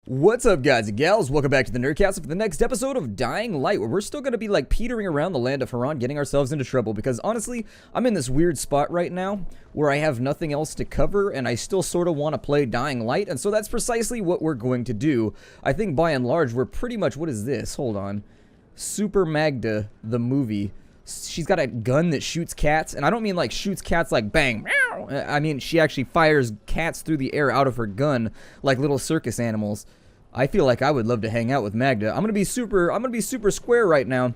What's up, guys and gals? Welcome back to the Nerdcast for the next episode of Dying Light, where we're still going to be like petering around the land of Haran, getting ourselves into trouble, because honestly, I'm in this weird spot right now where I have nothing else to cover, and I still sort of want to play Dying Light, and so that's precisely what we're going to do. I think by and large, we're pretty much, what is this? Hold on. Super Magda, the movie. She's got a gun that shoots cats, and I don't mean like shoots cats like bang, meow. I mean she actually fires cats through the air out of her gun like little circus animals. I feel like I would love to hang out with Magda. I'm gonna be super square right now.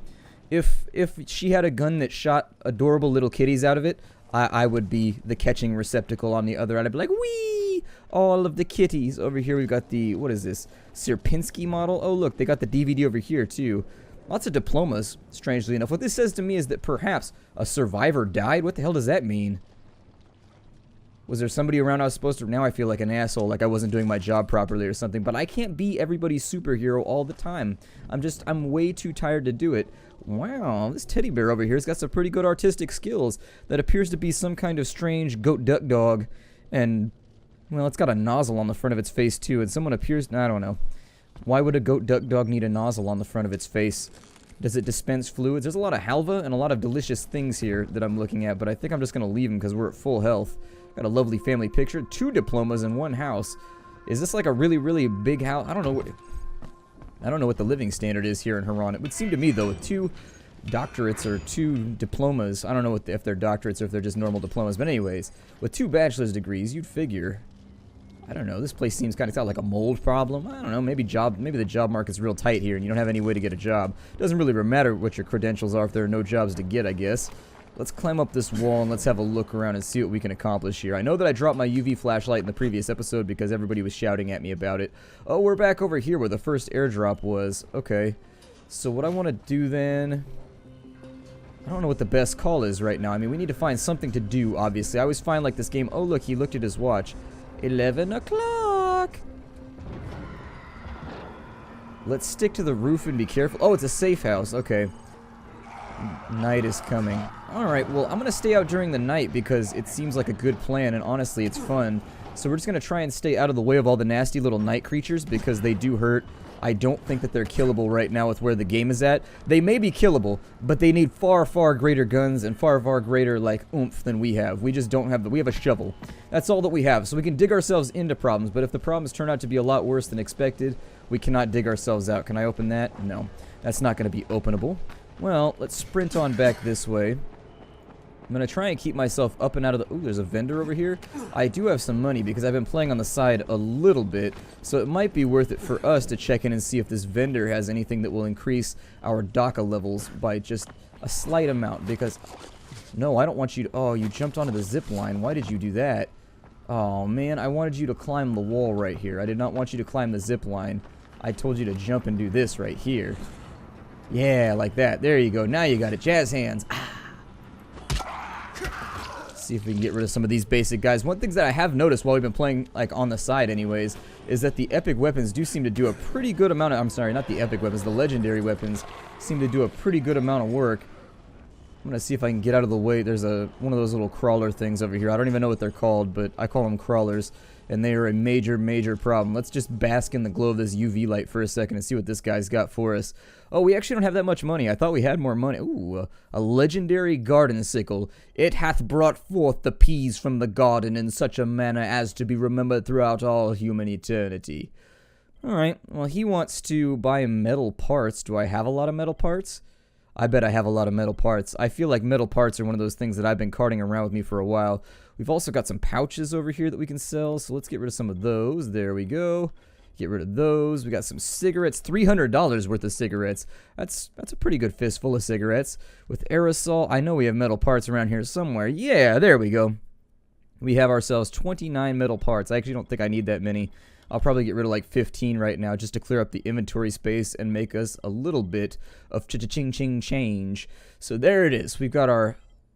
If she had a gun that shot adorable little kitties out of it, I would be the catching receptacle on the other end. I'd be like, wee! All of the kitties. Over here we've got the, what is this? Sierpinski model? Oh look, they got the DVD over here too. Lots of diplomas, strangely enough. What this says to me is that perhaps a survivor died. What the hell does that mean? Was there somebody around I was supposed to... Now I feel like an asshole, like I wasn't doing my job properly or something. But I can't be everybody's superhero all the time. I'm way too tired to do it. Wow, this teddy bear over here has got some pretty good artistic skills. That appears to be some kind of strange goat duck dog. And, well, it's got a nozzle on the front of its face too. And someone appears... I don't know. Why would a goat duck dog need a nozzle on the front of its face? Does it dispense fluids? There's a lot of halva and a lot of delicious things here that I'm looking at, but I think I'm just going to leave them because we're at full health. Got a lovely family picture. 2 diplomas in one house. Is this like a really big house? I don't know what the living standard is here in Haran. It would seem to me, though, with 2 doctorates or 2 diplomas, I don't know if they're doctorates or if they're just normal diplomas, but anyways, with 2 bachelor's degrees, you'd figure... I don't know, this place seems kind of like a mold problem. I don't know, maybe the job market's real tight here and you don't have any way to get a job. Doesn't really matter what your credentials are if there are no jobs to get, I guess. Let's climb up this wall and let's have a look around and see what we can accomplish here. I know that I dropped my UV flashlight in the previous episode because everybody was shouting at me about it. Oh, we're back over here where the first airdrop was. Okay. So what I want to do then... I don't know what the best call is right now. I mean, we need to find something to do, obviously. I always find like this game... Oh, look, he looked at his watch. 11 o'clock. Let's stick to the roof and be careful. Oh, it's a safe house. Okay. Night is coming. Alright, well, I'm going to stay out during the night because it seems like a good plan, and honestly, it's fun. So we're just going to try and stay out of the way of all the nasty little night creatures because they do hurt. I don't think that they're killable right now with where the game is at. They may be killable, but they need far greater guns and far greater, like, oomph than we have. We just don't have we have a shovel. That's all that we have. So we can dig ourselves into problems, but if the problems turn out to be a lot worse than expected, we cannot dig ourselves out. Can I open that? No. That's not going to be openable. Well, let's sprint on back this way. I'm going to try and keep myself up and out of the... Ooh, there's a vendor over here. I do have some money because I've been playing on the side a little bit, so it might be worth it for us to check in and see if this vendor has anything that will increase our DACA levels by just a slight amount, because... No, I don't want you to... Oh, you jumped onto the zip line. Why did you do that? Oh, man, I wanted you to climb the wall right here. I did not want you to climb the zip line. I told you to jump and do this right here. Yeah, like that. There you go. Now you got it. Jazz hands. Ah. See if we can get rid of some of these basic guys. One thing that I have noticed while we've been playing, like, on the side anyways, is that the epic weapons do seem to do a pretty good amount of... I'm sorry, not the epic weapons. The legendary weapons seem to do a pretty good amount of work. I'm going to see if I can get out of the way. There's one of those little crawler things over here. I don't even know what they're called, but I call them crawlers. And they are a major problem. Let's just bask in the glow of this UV light for a second and see what this guy's got for us. Oh, we actually don't have that much money. I thought we had more money. Ooh, a legendary garden sickle. It hath brought forth the peas from the garden in such a manner as to be remembered throughout all human eternity. Alright, well, he wants to buy metal parts. Do I have a lot of metal parts? I bet I have a lot of metal parts. I feel like metal parts are one of those things that I've been carting around with me for a while. We've also got some pouches over here that we can sell, so let's get rid of some of those. There we go. Get rid of those. We got some cigarettes. $300 worth of cigarettes. That's a pretty good fistful of cigarettes. With aerosol, I know we have metal parts around here somewhere. Yeah, there we go. We have ourselves 29 metal parts. I actually don't think I need that many. I'll probably get rid of like 15 right now just to clear up the inventory space and make us a little bit of cha-ching-ching change. So there it is. We've got our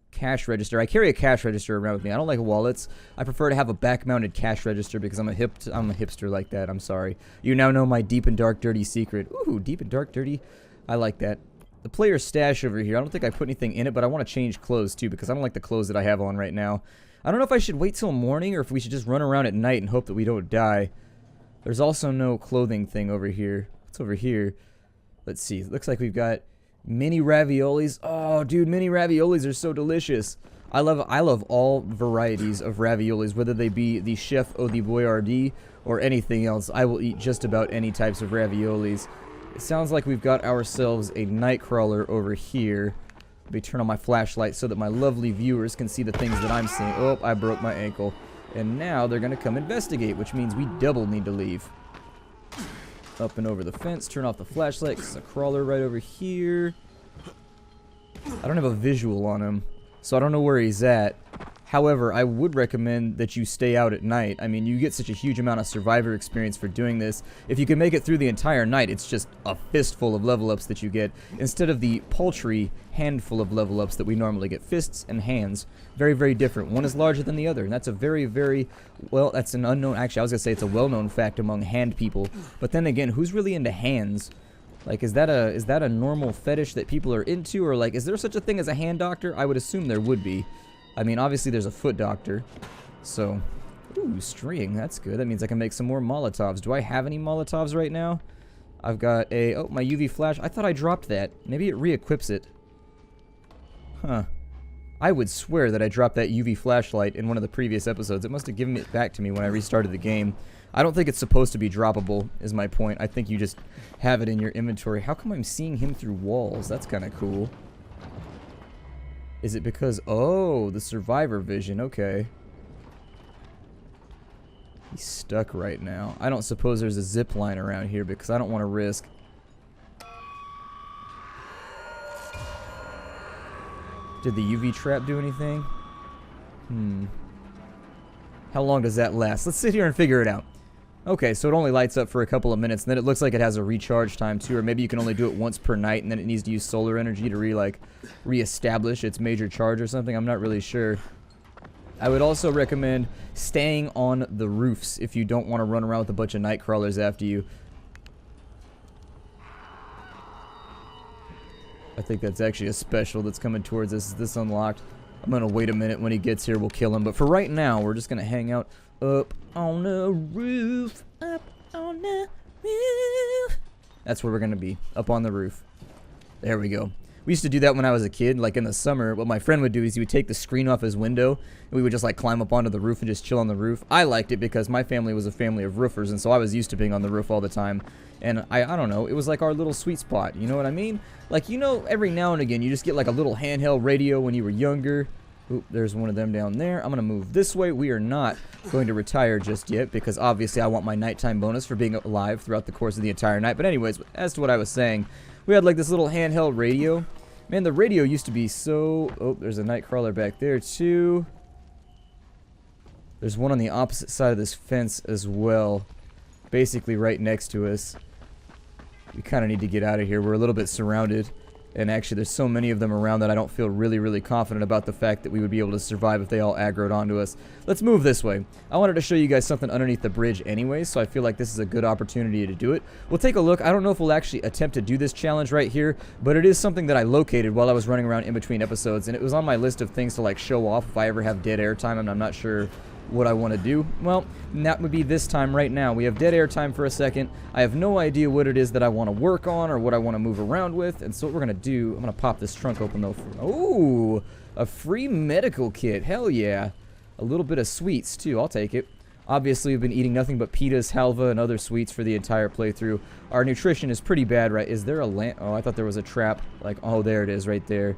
cash register. I carry a cash register around with me. I don't like wallets. I prefer to have a back-mounted cash register because I'm a hipster like that. I'm sorry. You now know my deep and dark dirty secret. Ooh, deep and dark dirty. I like that. The player's stash over here. I don't think I put anything in it, but I want to change clothes too because I don't like the clothes that I have on right now. I don't know if I should wait till morning or if we should just run around at night and hope that we don't die. There's also no clothing thing over here. What's over here? Let's see. It looks like we've got mini raviolis. Oh, dude, mini raviolis are so delicious. I love all varieties of raviolis, whether they be the Chef Eau de Boyardee or anything else. I will eat just about any types of raviolis. It sounds like we've got ourselves a nightcrawler over here. Let me turn on my flashlight so that my lovely viewers can see the things that I'm seeing. Oh, I broke my ankle. And now they're going to come investigate, which means we double need to leave. Up and over the fence, turn off the flashlight, 'cause there's a crawler right over here. I don't have a visual on him, so I don't know where he's at. However, I would recommend that you stay out at night. I mean, you get such a huge amount of survivor experience for doing this. If you can make it through the entire night, it's just a fistful of level ups that you get, instead of the paltry handful of level ups that we normally get. Fists and hands, very, very different. One is larger than the other, and that's a very, very, well, that's an unknown, actually, I was going to say it's a well-known fact among hand people. But then again, who's really into hands? Like, is that a normal fetish that people are into, or like, is there such a thing as a hand doctor? I would assume there would be. I mean, obviously there's a foot doctor, so, ooh, string, that's good. That means I can make some more Molotovs. Do I have any Molotovs right now? I've got a, oh, my UV flash. I thought I dropped that. Maybe it re-equips it. Huh. I would swear that I dropped that UV flashlight in one of the previous episodes. It must have given it back to me when I restarted the game. I don't think it's supposed to be droppable, is my point. I think you just have it in your inventory. How come I'm seeing him through walls? That's kind of cool. Is it because, oh, the survivor vision, okay. He's stuck right now. I don't suppose there's a zip line around here because I don't want to risk. Did the UV trap do anything? How long does that last? Let's sit here and figure it out. Okay, so it only lights up for a couple of minutes, and then it looks like it has a recharge time too, or maybe you can only do it once per night, and then it needs to use solar energy to re-establish its major charge or something. I'm not really sure. I would also recommend staying on the roofs if you don't want to run around with a bunch of night crawlers after you. I think that's actually a special that's coming towards us. Is this unlocked? I'm going to wait a minute. When he gets here, we'll kill him. But for right now, we're just going to hang out up on the roof. Up on the roof. That's where we're going to be. Up on the roof. There we go. We used to do that when I was a kid. Like in the summer, what my friend would do is he would take the screen off his window, and we would just like climb up onto the roof and just chill on the roof. I liked it because my family was a family of roofers, and so I was used to being on the roof all the time. And I don't know, it was like our little sweet spot, you know what I mean? Like, you know, every now and again, you just get like a little handheld radio when you were younger. Oop, there's one of them down there. I'm going to move this way. We are not going to retire just yet because obviously I want my nighttime bonus for being alive throughout the course of the entire night. But anyways, as to what I was saying, we had like this little handheld radio. Man, the radio used to be so... Oh, there's a nightcrawler back there too. There's one on the opposite side of this fence as well. Basically right next to us. We kind of need to get out of here. We're a little bit surrounded. And actually, there's so many of them around that I don't feel really, really confident about the fact that we would be able to survive if they all aggroed onto us. Let's move this way. I wanted to show you guys something underneath the bridge anyway, so I feel like this is a good opportunity to do it. We'll take a look. I don't know if we'll actually attempt to do this challenge right here, but it is something that I located while I was running around in between episodes, and it was on my list of things to like show off if I ever have dead air time, and I'm not sure what I want to do. Well, that would be this time right now. We have dead air time for a second. I have no idea what it is that I want to work on or what I want to move around with, and so what we're going to do, I'm going to pop this trunk open though. Oh, a free medical kit. Hell yeah. A little bit of sweets too. I'll take it. Obviously, we've been eating nothing but pitas, halva, and other sweets for the entire playthrough. Our nutrition is pretty bad, right? Is there a lamp? Oh, I thought there was a trap. Like, oh, there it is right there.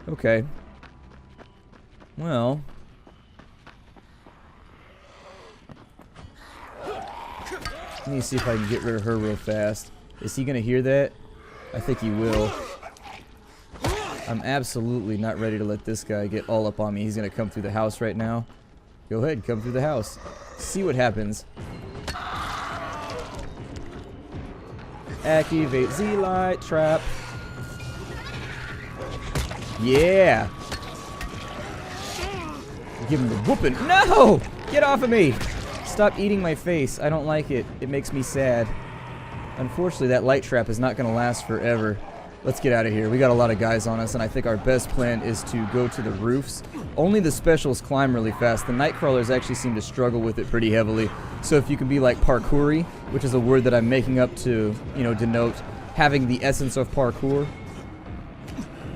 Okay. Well... let me see if I can get rid of her real fast. Is he going to hear that? I think he will. I'm absolutely not ready to let this guy get all up on me. He's going to come through the house right now. Go ahead, come through the house. See what happens. Activate Z-Light trap. Yeah! Give him the whooping. No! Get off of me! Stop eating my face. I don't like it. It makes me sad. Unfortunately, that light trap is not going to last forever. Let's get out of here. We got a lot of guys on us, and I think our best plan is to go to the roofs. Only the specials climb really fast. The night crawlers actually seem to struggle with it pretty heavily. So if you can be like parkoury, which is a word that I'm making up to, you know, denote having the essence of parkour,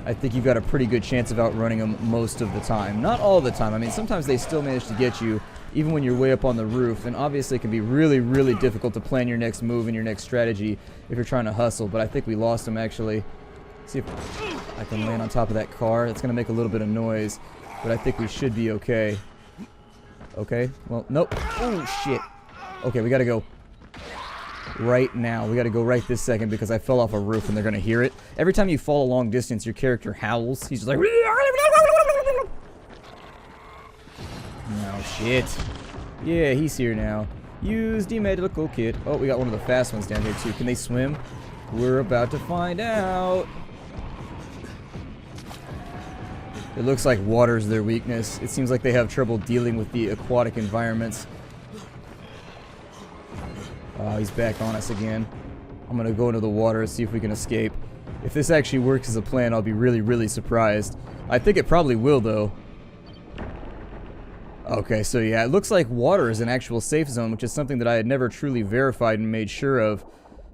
I think you've got a pretty good chance of outrunning them most of the time. Not all the time. I mean, sometimes they still manage to get you, even when you're way up on the roof. And obviously it can be really, really difficult to plan your next move and your next strategy if you're trying to hustle. But I think we lost them, actually. See if I can land on top of that car. It's going to make a little bit of noise, but I think we should be okay. Okay, well, nope. Oh, shit. Okay, we got to go right now. We got to go right this second because I fell off a roof and they're going to hear it. Every time you fall a long distance, your character howls. He's just like... Oh, shit. Yeah, he's here now. Use the medical kit. Oh, we got one of the fast ones down here, too. Can they swim? We're about to find out. It looks like water's their weakness. It seems like they have trouble dealing with the aquatic environments. Oh, he's back on us again. I'm gonna go into the water and see if we can escape. If this actually works as a plan, I'll be really, really surprised. I think it probably will, though. Okay, so yeah, it looks like water is an actual safe zone, which is something that I had never truly verified and made sure of.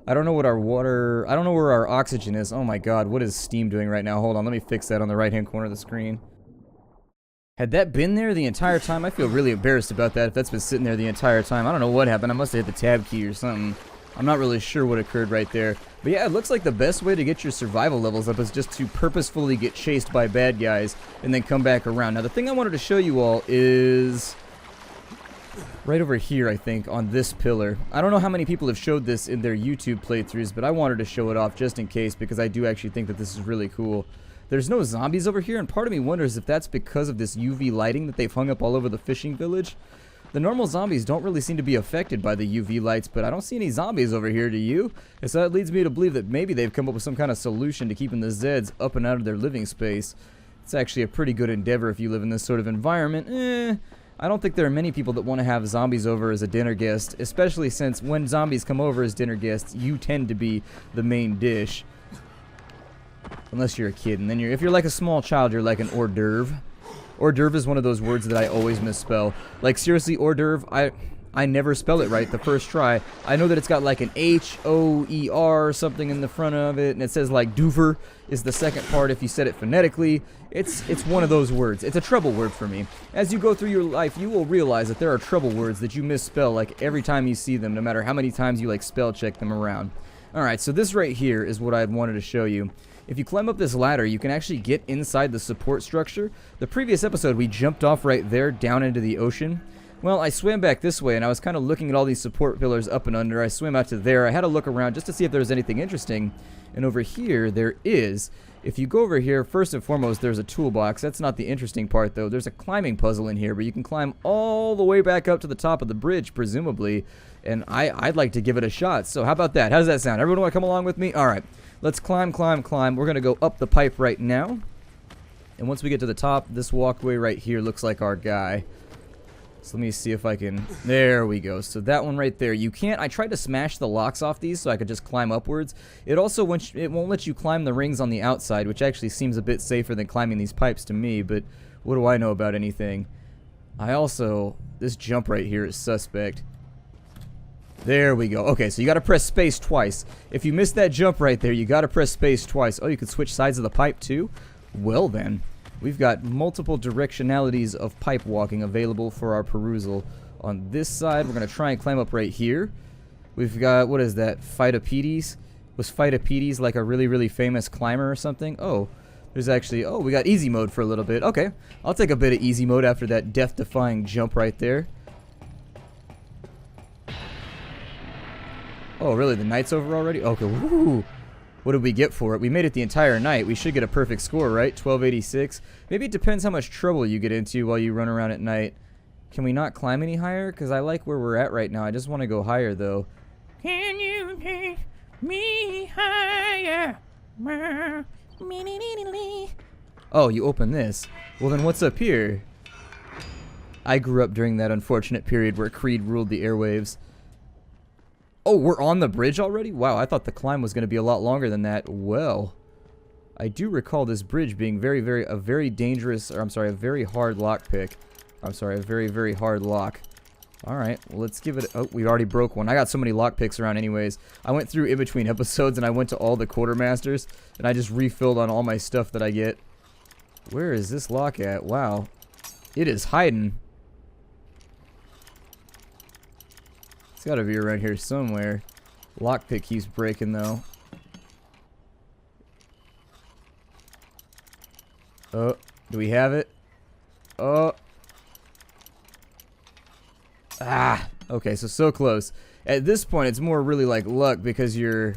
I don't know what our water... I don't know where our oxygen is. Oh my god, what is Steam doing right now? Hold on, let me fix that on the right-hand corner of the screen. Had that been there the entire time? I feel really embarrassed about that if that's been sitting there the entire time. I don't know what happened. I must have hit the tab key or something. I'm not really sure what occurred right there. But yeah, it looks like the best way to get your survival levels up is just to purposefully get chased by bad guys and then come back around. Now, the thing I wanted to show you all is... right over here, I think, on this pillar. I don't know how many people have showed this in their YouTube playthroughs, but I wanted to show it off just in case because I do actually think that this is really cool. There's no zombies over here, and part of me wonders if that's because of this UV lighting that they've hung up all over the fishing village. The normal zombies don't really seem to be affected by the UV lights, but I don't see any zombies over here, do you? And so that leads me to believe that maybe they've come up with some kind of solution to keeping the Zeds up and out of their living space. It's actually a pretty good endeavor if you live in this sort of environment. I don't think there are many people that want to have zombies over as a dinner guest, especially since when zombies come over as dinner guests, you tend to be the main dish. Unless you're a kid, and then if you're like a small child, you're like an hors d'oeuvre. Hors d'oeuvre is one of those words that I always misspell. Like, seriously, hors d'oeuvre, I never spell it right the first try. I know that it's got like an H-O-E-R or something in the front of it, and it says like dover is the second part if you said it phonetically. It's one of those words. It's a trouble word for me. As you go through your life, you will realize that there are trouble words that you misspell like every time you see them, no matter how many times you like spell check them around. Alright, so this right here is what I had wanted to show you. If you climb up this ladder, you can actually get inside the support structure. The previous episode, we jumped off right there down into the ocean. Well, I swam back this way, and I was kind of looking at all these support pillars up and under. I swam out to there. I had a look around just to see if there was anything interesting. And over here, there is. If you go over here, first and foremost, there's a toolbox. That's not the interesting part, though. There's a climbing puzzle in here, but you can climb all the way back up to the top of the bridge, presumably. And I'd like to give it a shot. So how about that? How does that sound? Everyone want to come along with me? All right. Let's climb, climb, climb. We're going to go up the pipe right now. And once we get to the top, this walkway right here looks like our guy. So let me see if I can... There we go. So that one right there. You can't... I tried to smash the locks off these so I could just climb upwards. It also won't let you climb the rings on the outside, which actually seems a bit safer than climbing these pipes to me, but what do I know about anything? I also... This jump right here is suspect. There we go. Okay, so you got to press space twice. If you missed that jump right there, you got to press space twice. Oh, you could switch sides of the pipe too? Well then, we've got multiple directionalities of pipe walking available for our perusal. On this side, we're going to try and climb up right here. We've got, what is that, Phytopedes? Was Phytopedes like a really, really famous climber or something? Oh, there's actually, oh, we got easy mode for a little bit. Okay, I'll take a bit of easy mode after that death-defying jump right there. Oh, really? The night's over already? Okay, woo! What did we get for it? We made it the entire night. We should get a perfect score, right? 1286. Maybe it depends how much trouble you get into while you run around at night. Can we not climb any higher? Because I like where we're at right now. I just want to go higher, though. Can you take me higher? Oh, you open this. Well, then what's up here? I grew up during that unfortunate period where Creed ruled the airwaves. Oh, we're on the bridge already? Wow, I thought the climb was going to be a lot longer than that. Well, I do recall this bridge being a very dangerous, or I'm sorry, a very hard lockpick. I'm sorry, a very, very hard lock. Alright, well, let's give it... Oh, we already broke one. I got so many lockpicks around anyways. I went through in between episodes and I went to all the quartermasters and I just refilled on all my stuff that I get. Where is this lock at? Wow. It is hiding. It's gotta be around here somewhere. Lockpick keeps breaking though. Oh, do we have it? Oh. Ah, okay, so close. At this point, it's more really like luck because you're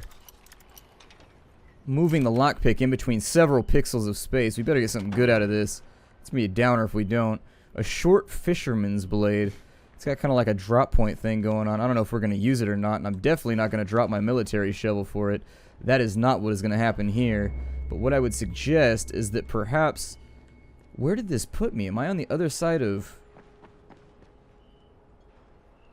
moving the lockpick in between several pixels of space. We better get something good out of this. It's gonna be a downer if we don't. A short fisherman's blade. It's got kind of like a drop point thing going on. I don't know if we're gonna use it or not, and I'm definitely not gonna drop my military shovel for it. That is not what is gonna happen here. But what I would suggest is that perhaps... Where did this put me? Am I on the other side of...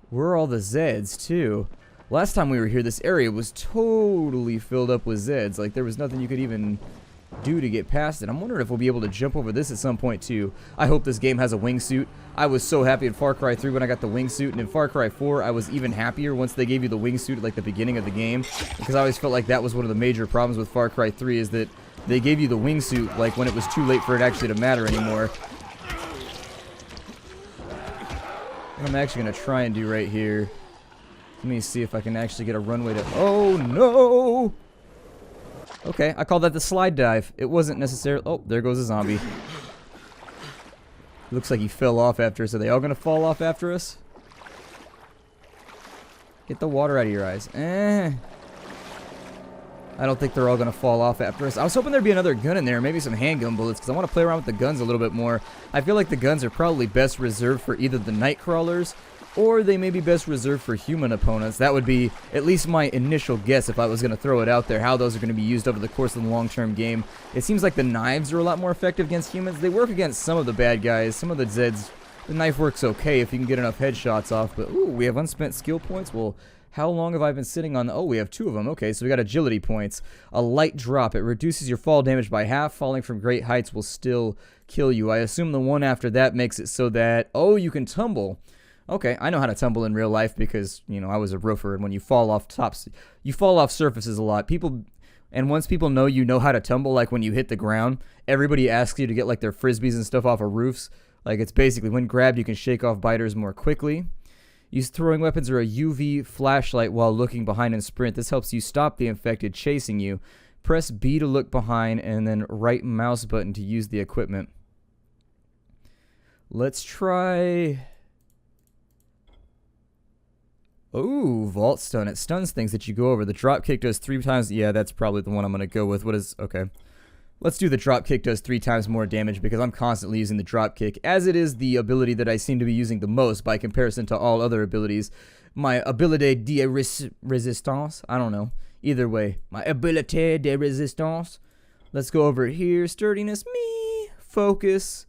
Where are all the Zeds, too? Last time we were here, this area was totally filled up with Zeds. Like, there was nothing you could even do to get past it. I'm wondering if we'll be able to jump over this at some point, too. I hope this game has a wingsuit. I was so happy in Far Cry 3 when I got the wingsuit, and in Far Cry 4, I was even happier once they gave you the wingsuit at, like, the beginning of the game. Because I always felt like that was one of the major problems with Far Cry 3, is that they gave you the wingsuit, like, when it was too late for it actually to matter anymore. What I'm actually going to try and do right here, let me see if I can actually get a runway to... Oh, no! Okay, I call that the slide dive. It wasn't necessarily... Oh, there goes a zombie. Looks like he fell off after us. Are they all going to fall off after us? Get the water out of your eyes. I don't think they're all going to fall off after us. I was hoping there'd be another gun in there, maybe some handgun bullets, because I want to play around with the guns a little bit more. I feel like the guns are probably best reserved for either the night crawlers, or they may be best reserved for human opponents. That would be at least my initial guess if I was going to throw it out there, how those are going to be used over the course of the long-term game. It seems like the knives are a lot more effective against humans. They work against some of the bad guys, some of the Zeds. The knife works okay if you can get enough headshots off, but ooh, we have unspent skill points. Well, how long have I been sitting on? Oh, we have 2 of them. Okay, so we got agility points. A light drop. It reduces your fall damage by half. Falling from great heights will still kill you. I assume the one after that makes it so that... Oh, you can tumble. Okay, I know how to tumble in real life because, you know, I was a roofer, and when you fall off tops... You fall off surfaces a lot. And once people know you know how to tumble, like when you hit the ground, everybody asks you to get, like, their frisbees and stuff off of roofs. Like, it's basically, when grabbed, you can shake off biters more quickly. Use throwing weapons or a UV flashlight while looking behind and sprint. This helps you stop the infected chasing you. Press B to look behind and then right mouse button to use the equipment. Let's try... Oh, Vault Stun. It stuns things that you go over. The drop kick does 3 times... Yeah, that's probably the one I'm going to go with. What is... Okay. Let's do the drop kick does 3 times more damage because I'm constantly using the drop kick, as it is the ability that I seem to be using the most by comparison to all other abilities. My ability de resistance, I don't know. Either way, my ability de resistance. Let's go over here. Sturdiness, me. Focus.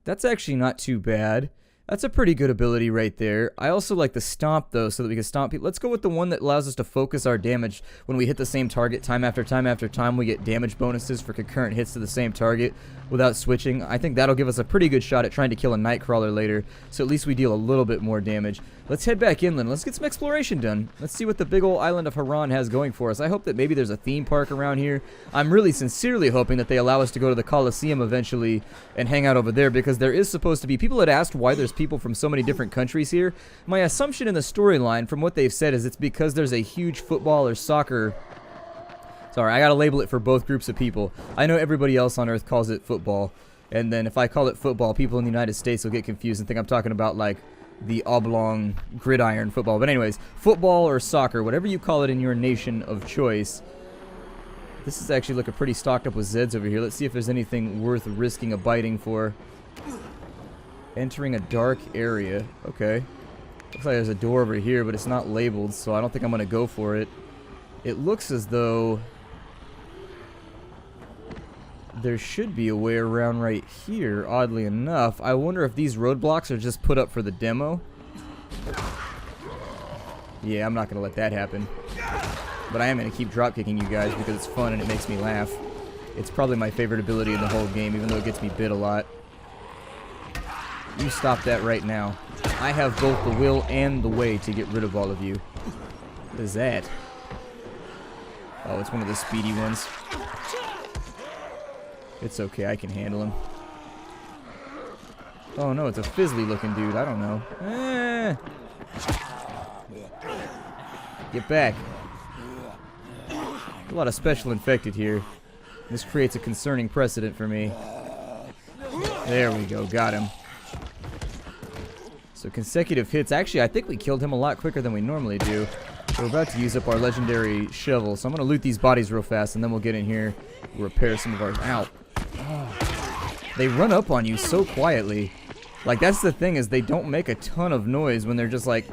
That's actually not too bad. That's a pretty good ability right there. I also like the stomp, though, so that we can stomp people. Let's go with the one that allows us to focus our damage. When we hit the same target time after time after time, we get damage bonuses for concurrent hits to the same target without switching. I think that'll give us a pretty good shot at trying to kill a Nightcrawler later, so at least we deal a little bit more damage. Let's head back inland. Let's get some exploration done. Let's see what the big old island of Haran has going for us. I hope that maybe there's a theme park around here. I'm really sincerely hoping that they allow us to go to the Colosseum eventually and hang out over there, because there is supposed to be... People had asked why there's people from so many different countries here. My assumption in the storyline from what they've said is it's because there's a huge football or soccer... Sorry, I gotta label it for both groups of people. I know everybody else on Earth calls it football, and then if I call it football, people in the United States will get confused and think I'm talking about, like, the oblong gridiron football. But anyways, football or soccer, whatever you call it in your nation of choice. This is actually looking pretty stocked up with Zeds over here. Let's see if there's anything worth risking a biting for. Entering a dark area. Okay. Looks like there's a door over here, but it's not labeled, so I don't think I'm going to go for it. It looks as though there should be a way around right here, oddly enough. I wonder if these roadblocks are just put up for the demo. Yeah, I'm not going to let that happen. But I am going to keep dropkicking you guys because it's fun and it makes me laugh. It's probably my favorite ability in the whole game, even though it gets me bit a lot. You stop that right now. I have both the will and the way to get rid of all of you. What is that? Oh, it's one of the speedy ones. It's okay, I can handle him. Oh no, it's a fizzly looking dude. I don't know. Get back. A lot of special infected here. This creates a concerning precedent for me. There we go, got him. So consecutive hits. Actually, I think we killed him a lot quicker than we normally do. We're about to use up our legendary shovel, so I'm going to loot these bodies real fast, and then we'll get in here and repair some of our... Ow. Oh. They run up on you so quietly. Like, that's the thing, is they don't make a ton of noise when they're just, like,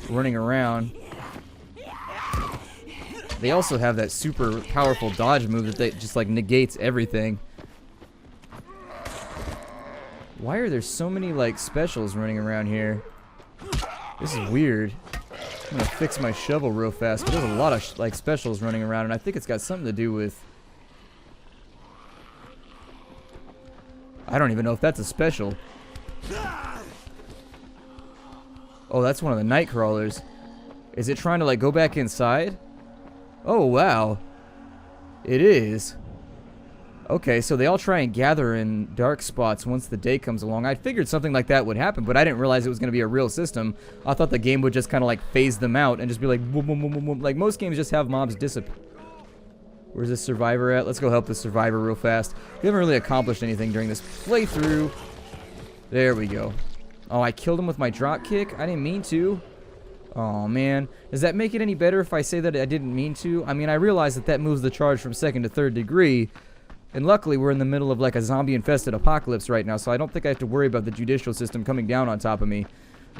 running around. They also have that super powerful dodge move that just, like, negates everything. Why are there so many, like, specials running around here? This is weird. I'm gonna fix my shovel real fast, but there's a lot of, like, specials running around, and I think it's got something to do with... I don't even know if that's a special. Oh, that's one of the night crawlers. Is it trying to, like, go back inside? Oh, wow. It is. Okay, so they all try and gather in dark spots once the day comes along. I figured something like that would happen, but I didn't realize it was going to be a real system. I thought the game would just kind of like phase them out and just be like boom, boom, boom, boom, boom. Like most games just have mobs disappear. Where's this survivor at? Let's go help this survivor real fast. We haven't really accomplished anything during this playthrough. There we go. Oh, I killed him with my drop kick? I didn't mean to. Oh, man. Does that make it any better if I say that I didn't mean to? I mean, I realize that that moves the charge from 2nd to 3rd degree. And luckily, we're in the middle of like a zombie-infested apocalypse right now, so I don't think I have to worry about the judicial system coming down on top of me.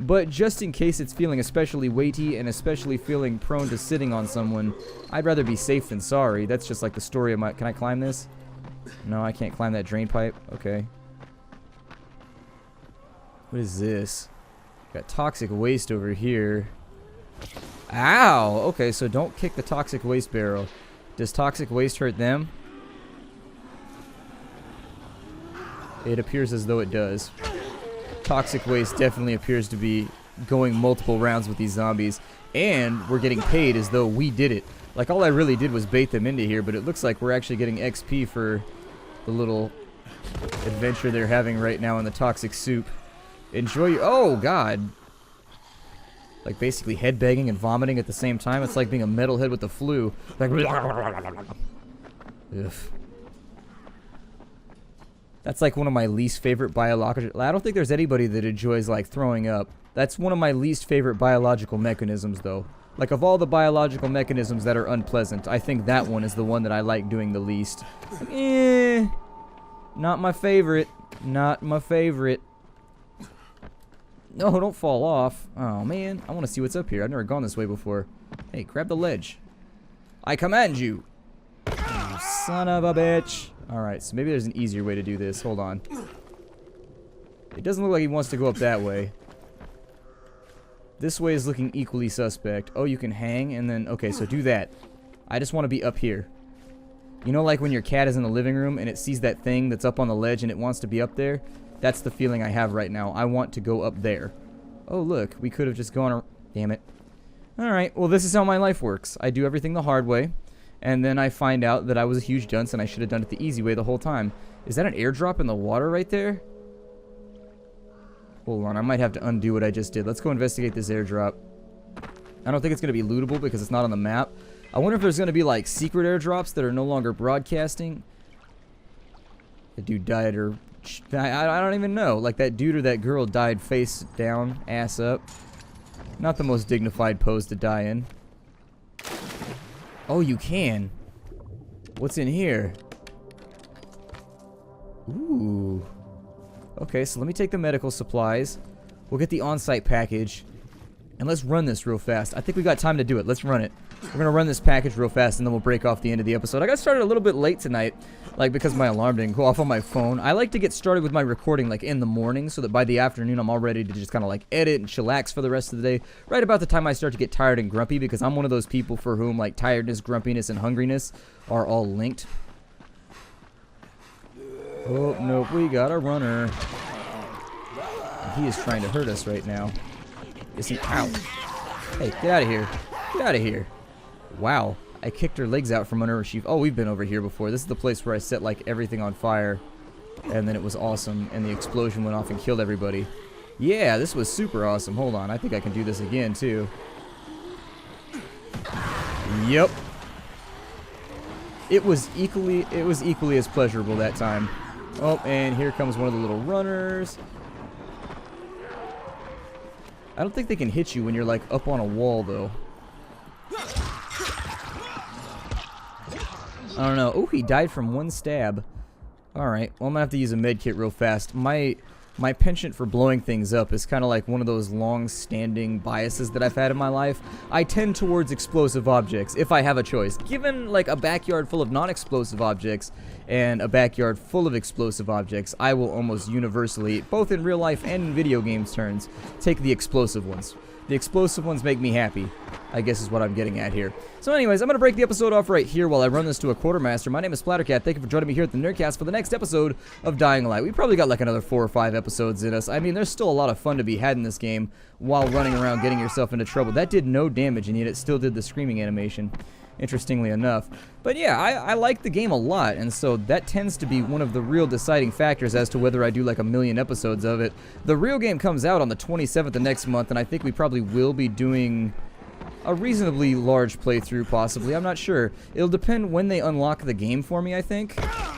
But just in case it's feeling especially weighty and especially feeling prone to sitting on someone, I'd rather be safe than sorry. That's just like the story of my... Can I climb this? No, I can't climb that drain pipe. Okay. What is this? Got toxic waste over here. Ow! Okay, so don't kick the toxic waste barrel. Does toxic waste hurt them? It appears as though it does. Toxic waste definitely appears to be going multiple rounds with these zombies. And we're getting paid as though we did it. Like, all I really did was bait them into here, but it looks like we're actually getting XP for the little adventure they're having right now in the toxic soup. Enjoy your... Oh, God. Like, basically headbanging and vomiting at the same time. It's like being a metalhead with the flu. Like... Ugh. That's like one of my least favorite biological... I don't think there's anybody that enjoys, like, throwing up. That's one of my least favorite biological mechanisms, though. Like, of all the biological mechanisms that are unpleasant, I think that one is the one that I like doing the least. Not my favorite. Not my favorite. No, don't fall off. Oh, man. I want to see what's up here. I've never gone this way before. Hey, grab the ledge. I command you. You son of a bitch. Alright, so maybe there's an easier way to do this. Hold on. It doesn't look like he wants to go up that way. This way is looking equally suspect. Oh, you can hang and then... Okay, so do that. I just want to be up here. You know, like when your cat is in the living room and it sees that thing that's up on the ledge and it wants to be up there? That's the feeling I have right now. I want to go up there. Oh, look. We could have just gone... Damn it. Alright, well, this is how my life works. I do everything the hard way. And then I find out that I was a huge dunce and I should have done it the easy way the whole time. Is that an airdrop in the water right there? Hold on, I might have to undo what I just did. Let's go investigate this airdrop. I don't think it's going to be lootable because it's not on the map. I wonder if there's going to be like secret airdrops that are no longer broadcasting. The dude died or... I don't even know. Like that dude or that girl died face down, ass up. Not the most dignified pose to die in. Oh, you can. What's in here? Ooh. Okay, so let me take the medical supplies. We'll get the on-site package. And let's run this real fast. I think we got time to do it. Let's run it. We're going to run this package real fast, and then we'll break off the end of the episode. I got started a little bit late tonight, like because my alarm didn't go off on my phone. I like to get started with my recording like in the morning so that by the afternoon I'm all ready to just kind of like edit and chillax for the rest of the day. Right about the time I start to get tired and grumpy, because I'm one of those people for whom like tiredness, grumpiness, and hungriness are all linked. Oh, nope, we got a runner. He is trying to hurt us right now. Is he? Ow. Hey, get out of here. Get out of here. Wow. I kicked her legs out from under her. Oh, we've been over here before. This is the place where I set, like, everything on fire. And then it was awesome, and the explosion went off and killed everybody. Yeah, this was super awesome. Hold on. I think I can do this again, too. Yep. It was equally as pleasurable that time. Oh, and here comes one of the little runners. I don't think they can hit you when you're, like, up on a wall, though. I don't know. Oh, he died from one stab. Alright, well, I'm gonna have to use a med kit real fast. My penchant for blowing things up is kind of like one of those long-standing biases that I've had in my life. I tend towards explosive objects, if I have a choice. Given, like, a backyard full of non-explosive objects and a backyard full of explosive objects, I will almost universally, both in real life and in video games terms, take the explosive ones. The explosive ones make me happy, I guess is what I'm getting at here. So anyways, I'm going to break the episode off right here while I run this to a quartermaster. My name is Splattercat. Thank you for joining me here at the Nerdcast for the next episode of Dying Light. We probably got like another 4 or 5 episodes in us. I mean, there's still a lot of fun to be had in this game while running around getting yourself into trouble. That did no damage, and yet it still did the screaming animation, interestingly enough. But yeah, I like the game a lot, and so that tends to be one of the real deciding factors as to whether I do like a million episodes of it. The real game comes out on the 27th of next month, and I think we probably will be doing a reasonably large playthrough, possibly. I'm not sure. It'll depend when they unlock the game for me, I think.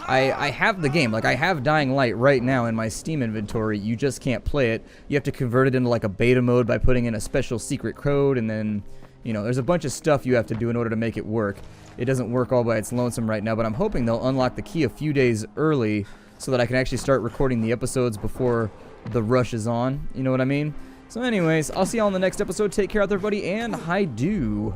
I have the game. Like, I have Dying Light right now in my Steam inventory. You just can't play it. You have to convert it into like a beta mode by putting in a special secret code, and then, you know, there's a bunch of stuff you have to do in order to make it work. It doesn't work all by its lonesome right now, but I'm hoping they'll unlock the key a few days early so that I can actually start recording the episodes before the rush is on. You know what I mean? So anyways, I'll see y'all in the next episode. Take care out there, everybody, and hi-do.